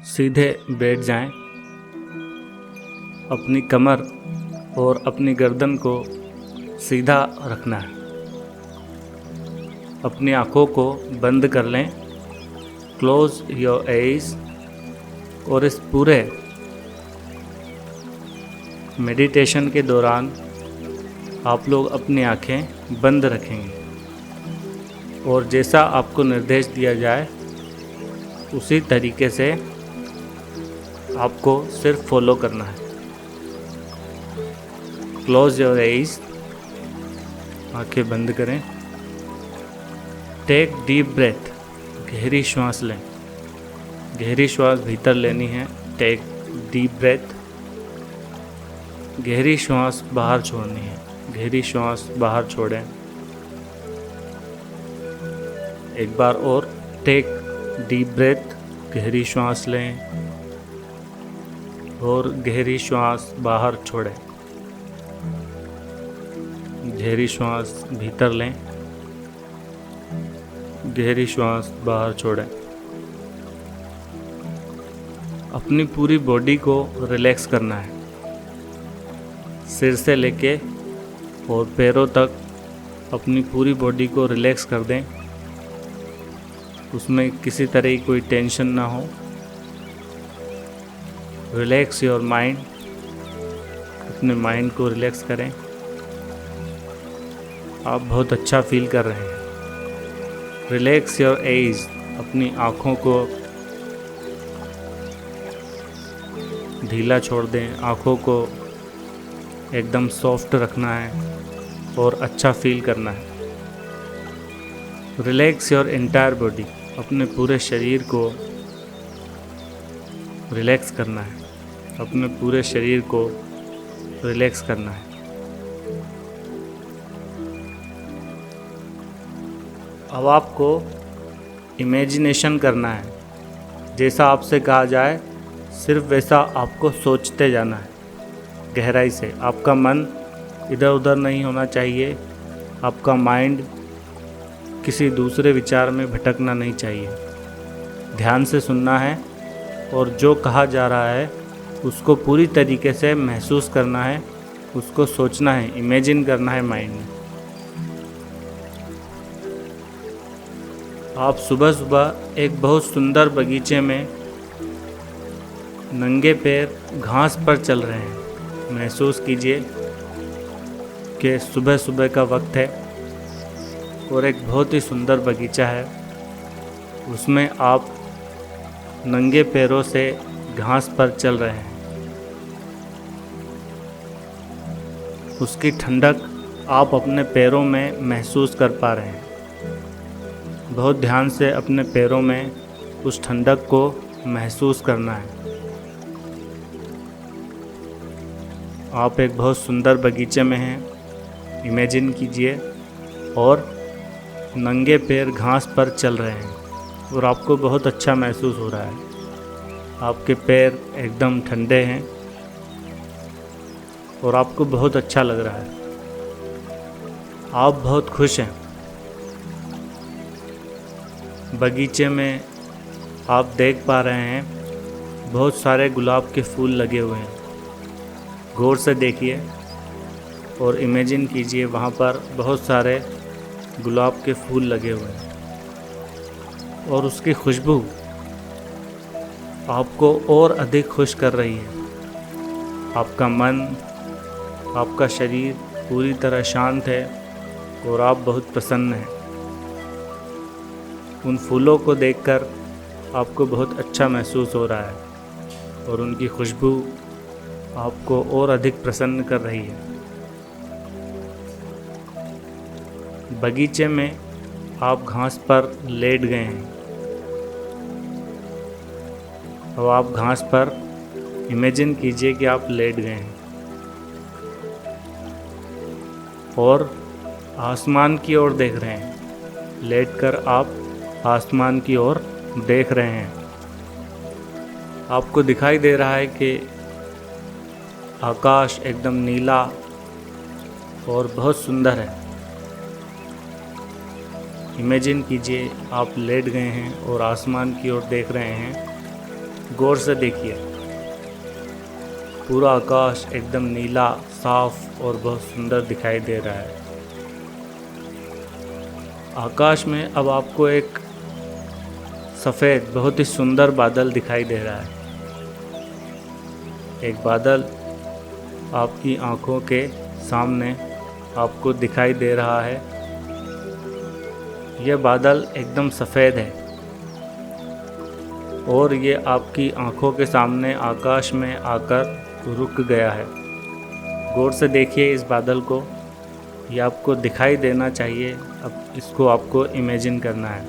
सीधे बैठ जाएं। अपनी कमर और अपनी गर्दन को सीधा रखना है। अपनी आँखों को बंद कर लें। Close your eyes. और इस पूरे मेडिटेशन के दौरान आप लोग अपनी आँखें बंद रखेंगे और जैसा आपको निर्देश दिया जाए उसी तरीके से आपको सिर्फ फॉलो करना है। Close your eyes. आँखें बंद करें। Take deep breath. गहरी श्वास लें। गहरी श्वास भीतर लेनी है। Take deep breath. गहरी श्वास बाहर छोड़नी है। गहरी श्वास बाहर छोड़ें। एक बार और। Take deep breath. गहरी श्वास लें और गहरी श्वास बाहर छोड़ें। गहरी श्वास भीतर लें। गहरी श्वास बाहर छोड़ें। अपनी पूरी बॉडी को रिलैक्स करना है। सिर से लेके और पैरों तक अपनी पूरी बॉडी को रिलैक्स कर दें। उसमें किसी तरह की कोई टेंशन ना हो। Relax your mind. अपने माइंड को रिलैक्स करें। आप बहुत अच्छा फील कर रहे हैं। Relax your eyes. अपनी आँखों को ढीला छोड़ दें। आँखों को एकदम सॉफ्ट रखना है और अच्छा फील करना है। Relax your entire body. अपने पूरे शरीर को रिलैक्स करना है। अपने पूरे शरीर को रिलैक्स करना है। अब आपको इमेजिनेशन करना है। जैसा आपसे कहा जाए सिर्फ वैसा आपको सोचते जाना है गहराई से। आपका मन इधर उधर नहीं होना चाहिए। आपका माइंड किसी दूसरे विचार में भटकना नहीं चाहिए। ध्यान से सुनना है और जो कहा जा रहा है उसको पूरी तरीके से महसूस करना है। उसको सोचना है, इमेजिन करना है माइंड में। आप सुबह सुबह एक बहुत सुंदर बगीचे में नंगे पैर घास पर चल रहे हैं। महसूस कीजिए कि सुबह सुबह का वक्त है और एक बहुत ही सुंदर बगीचा है। उसमें आप नंगे पैरों से घास पर चल रहे हैं। उसकी ठंडक आप अपने पैरों में महसूस कर पा रहे हैं। बहुत ध्यान से अपने पैरों में उस ठंडक को महसूस करना है। आप एक बहुत सुंदर बगीचे में हैं। इमेजिन कीजिए और नंगे पैर घास पर चल रहे हैं और आपको बहुत अच्छा महसूस हो रहा है। आपके पैर एकदम ठंडे हैं और आपको बहुत अच्छा लग रहा है। आप बहुत खुश हैं। बगीचे में आप देख पा रहे हैं बहुत सारे गुलाब के फूल लगे हुए हैं। गौर से देखिए और इमेजिन कीजिए वहाँ पर बहुत सारे गुलाब के फूल लगे हुए हैं और उसकी खुशबू आपको और अधिक खुश कर रही है। आपका मन, आपका शरीर पूरी तरह शांत है और आप बहुत प्रसन्न हैं। उन फूलों को देखकर आपको बहुत अच्छा महसूस हो रहा है और उनकी खुशबू आपको और अधिक प्रसन्न कर रही है। बगीचे में आप घास पर लेट गए हैं। अब आप घास पर इमेजिन कीजिए कि आप लेट गए हैं और आसमान की ओर देख रहे हैं। लेटकर आप आसमान की ओर देख रहे हैं। आपको दिखाई दे रहा है कि आकाश एकदम नीला और बहुत सुंदर है। इमेजिन कीजिए आप लेट गए हैं और आसमान की ओर देख रहे हैं गौर से देखिए, पूरा आकाश एकदम नीला, साफ और बहुत सुंदर दिखाई दे रहा है। आकाश में अब आपको एक सफ़ेद बहुत ही सुंदर बादल दिखाई दे रहा है। एक बादल आपकी आँखों के सामने आपको दिखाई दे रहा है। यह बादल एकदम सफ़ेद है और ये आपकी आँखों के सामने आकाश में आकर रुक गया है। गौर से देखिए इस बादल को, ये आपको दिखाई देना चाहिए। अब इसको आपको इमेजिन करना है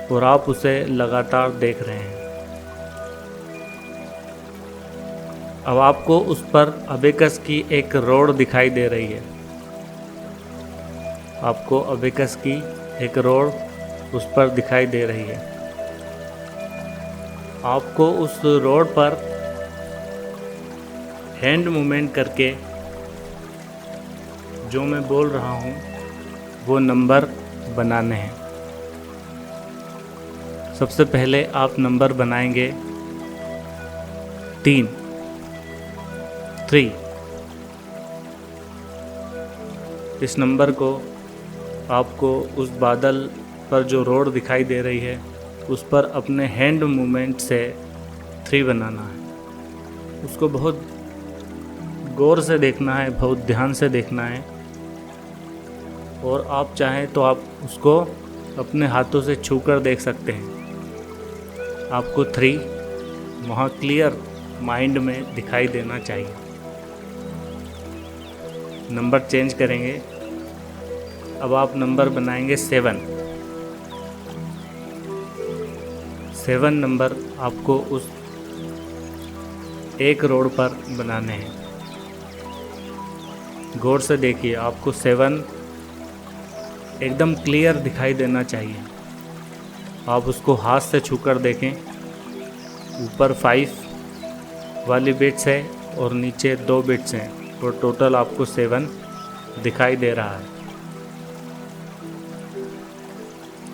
और आप उसे लगातार देख रहे हैं। अब आपको उस पर अबेकस की एक रोड दिखाई दे रही है। आपको अबेकस की एक रोड उस पर दिखाई दे रही है। आपको उस रोड पर हैंड मूवमेंट करके जो मैं बोल रहा हूँ वो नंबर बनाने हैं। सबसे पहले आप नंबर बनाएंगे 3। इस नंबर को आपको उस बादल पर जो रोड दिखाई दे रही है उस पर अपने हैंड मूवमेंट से 3 बनाना है। उसको बहुत गौर से देखना है, बहुत ध्यान से देखना है। और आप चाहें तो आप उसको अपने हाथों से छूकर देख सकते हैं। आपको 3 वहाँ क्लियर माइंड में दिखाई देना चाहिए। नंबर चेंज करेंगे। अब आप नंबर बनाएंगे 7। 7 नंबर आपको उस एक रोड पर बनाने हैं। गौर से देखिए, आपको 7 एकदम क्लियर दिखाई देना चाहिए। आप उसको हाथ से छूकर देखें। ऊपर 5 वाली बिट्स है और नीचे 2 बिट्स हैं, तो टोटल आपको 7 दिखाई दे रहा है।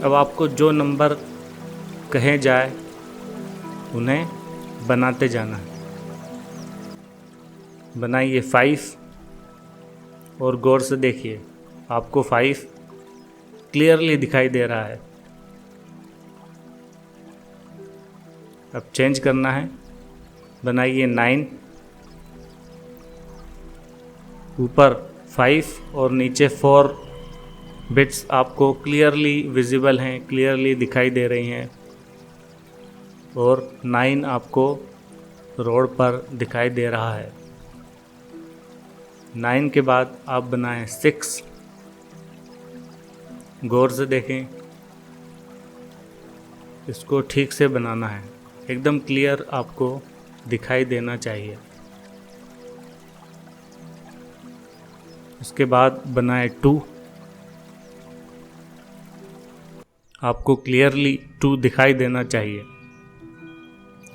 अब आपको जो नंबर कहे जाए उन्हें बनाते जाना है। बनाइए 5 और गौर से देखिए, आपको 5 क्लियरली दिखाई दे रहा है। अब चेंज करना है। बनाइए 9। ऊपर 5 और नीचे 4 बिट्स आपको क्लियरली विजिबल हैं, क्लियरली दिखाई दे रही हैं। और 9 आपको रोड पर दिखाई दे रहा है। 9 के बाद आप बनाएं 6। गौर से देखें, इसको ठीक से बनाना है, एकदम क्लियर आपको दिखाई देना चाहिए। उसके बाद बनाएं 2। आपको क्लियरली 2 दिखाई देना चाहिए।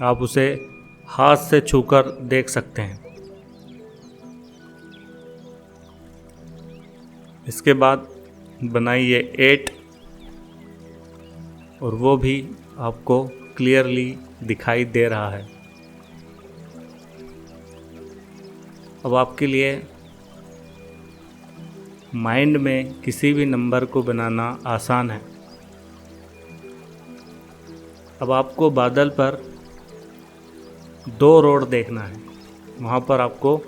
आप उसे हाथ से छूकर देख सकते हैं। इसके बाद बनाइए 8 और वो भी आपको क्लियरली दिखाई दे रहा है। अब आपके लिए माइंड में किसी भी नंबर को बनाना आसान है। अब आपको बादल पर 2 रोड देखना है। वहाँ पर आपको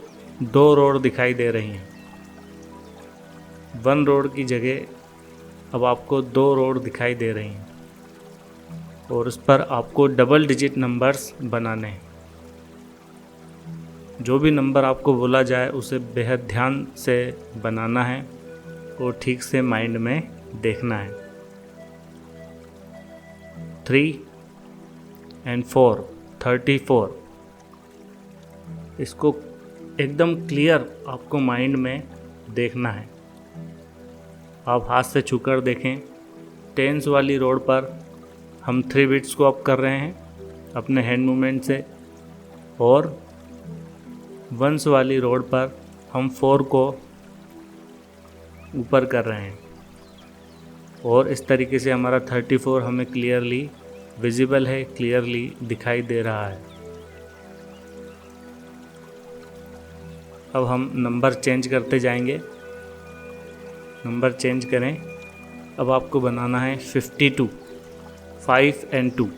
2 रोड दिखाई दे रही हैं। 1 रोड की जगह अब आपको 2 रोड दिखाई दे रही हैं और उस पर आपको डबल डिजिट नंबर्स बनाने हैं। जो भी नंबर आपको बोला जाए उसे बेहद ध्यान से बनाना है और ठीक से माइंड में देखना है। 3 and 4, 34। इसको एकदम क्लियर आपको माइंड में देखना है। आप हाथ से छूकर देखें। 10s वाली रोड पर हम 3 बिट्स को अप कर रहे हैं अपने हैंड मूवमेंट से, और 1s वाली रोड पर हम 4 को ऊपर कर रहे हैं। और इस तरीके से हमारा 34 हमें क्लियरली विजिबल है, क्लियरली दिखाई दे रहा है। अब हम नंबर चेंज करते जाएंगे। नंबर चेंज करें। अब आपको बनाना है 52, 5 and 2।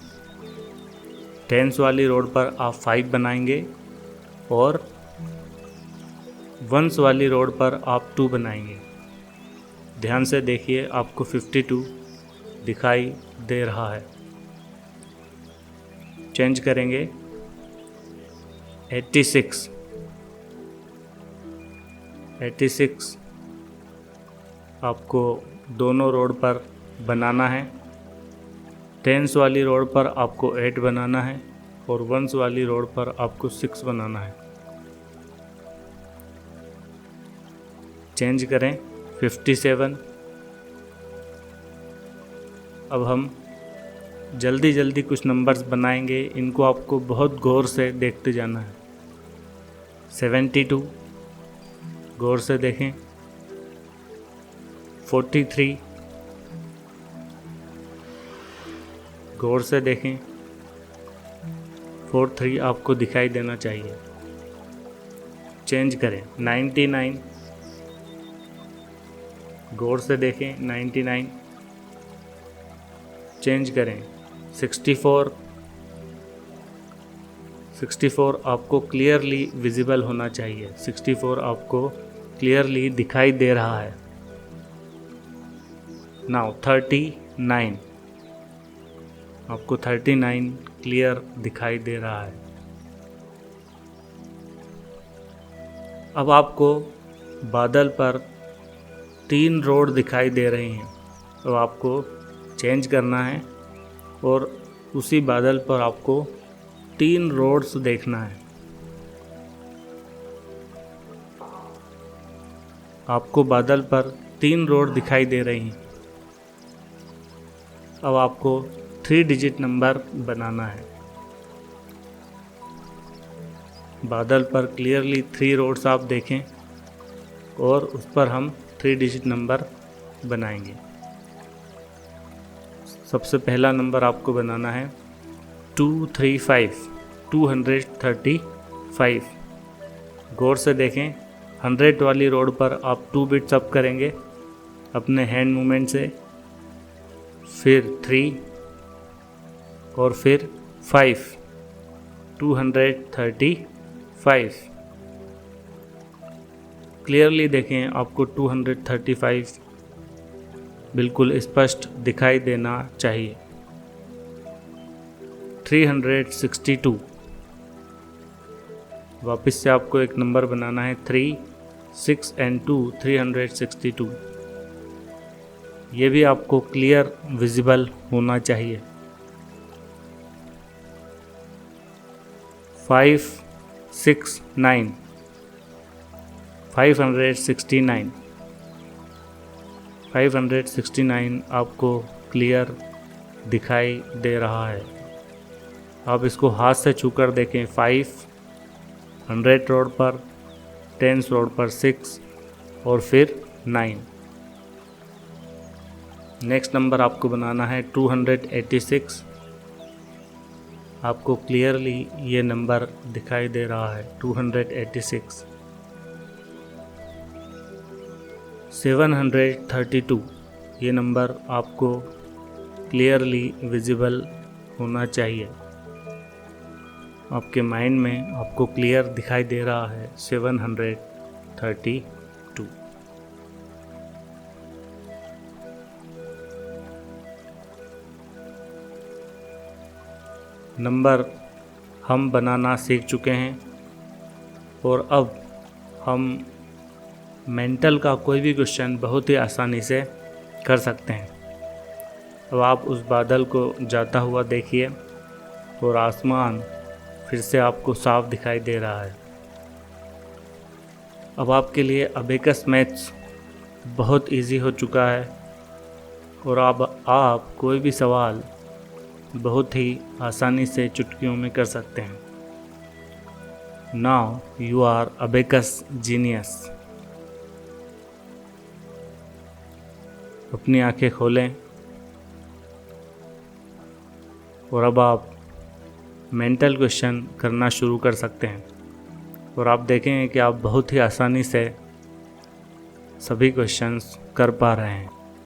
टेंस वाली रोड पर आप 5 बनाएंगे और वंस वाली रोड पर आप 2 बनाएंगे। ध्यान से देखिए, आपको 52 दिखाई दे रहा है। चेंज करेंगे 86, 86 आपको दोनों रोड पर बनाना है। टेंस वाली रोड पर आपको 8 बनाना है और वंस वाली रोड पर आपको 6 बनाना है। चेंज करें 57। अब हम जल्दी जल्दी कुछ नंबर्स बनाएंगे, इनको आपको बहुत गौर से देखते जाना है। 72 गौर से देखें। 43 गौर से देखें। 43 आपको दिखाई देना चाहिए। चेंज करें 99 गौर से देखें। 99 चेंज करें 64 आपको क्लियरली विजिबल होना चाहिए। 64 आपको क्लियरली दिखाई दे रहा है। नाउ 39 आपको 39 क्लियर दिखाई दे रहा है। अब आपको बादल पर 3 रोड दिखाई दे रही हैं, तो आपको चेंज करना है और उसी बादल पर आपको 3 रोड्स देखना है। आपको बादल पर 3 रोड दिखाई दे रही हैं। अब आपको 3 डिजिट नंबर बनाना है। बादल पर क्लियरली 3 रोड्स आप देखें और उस पर हम 3 डिजिट नंबर बनाएंगे। सबसे पहला नंबर आपको बनाना है 235, 235। गौर से देखें, 100 वाली रोड पर आप 2 बिट्स अप करेंगे अपने हैंड मूवमेंट से, फिर 3 और फिर 5, 235। क्लियरली देखें, आपको 235 बिल्कुल स्पष्ट दिखाई देना चाहिए। 362 वापस से आपको एक नंबर बनाना है। 3, 6 and 2, 362। ये भी आपको क्लियर विजिबल होना चाहिए। 5, 6, 9, 569। 569 आपको क्लियर दिखाई दे रहा है। आप इसको हाथ से छूकर देखें। 5 100 रोड पर, 10 रोड पर 6 और फिर 9। नेक्स्ट नंबर आपको बनाना है 286। आपको क्लियरली ये नंबर दिखाई दे रहा है 286। 732 ये नंबर आपको क्लियरली विजिबल होना चाहिए। आपके माइंड में आपको क्लियर दिखाई दे रहा है 732। नंबर हम बनाना सीख चुके हैं और अब हम मेंटल का कोई भी क्वेश्चन बहुत ही आसानी से कर सकते हैं। अब आप उस बादल को जाता हुआ देखिए और आसमान फिर से आपको साफ दिखाई दे रहा है। अब आपके लिए अबेकस मैथ्स बहुत इजी हो चुका है और अब आप कोई भी सवाल बहुत ही आसानी से चुटकियों में कर सकते हैं। Now you are abacus genius. अपनी आंखें खोलें और अब आप मेंटल क्वेश्चन करना शुरू कर सकते हैं और आप देखेंगे कि आप बहुत ही आसानी से सभी क्वेश्चंस कर पा रहे हैं।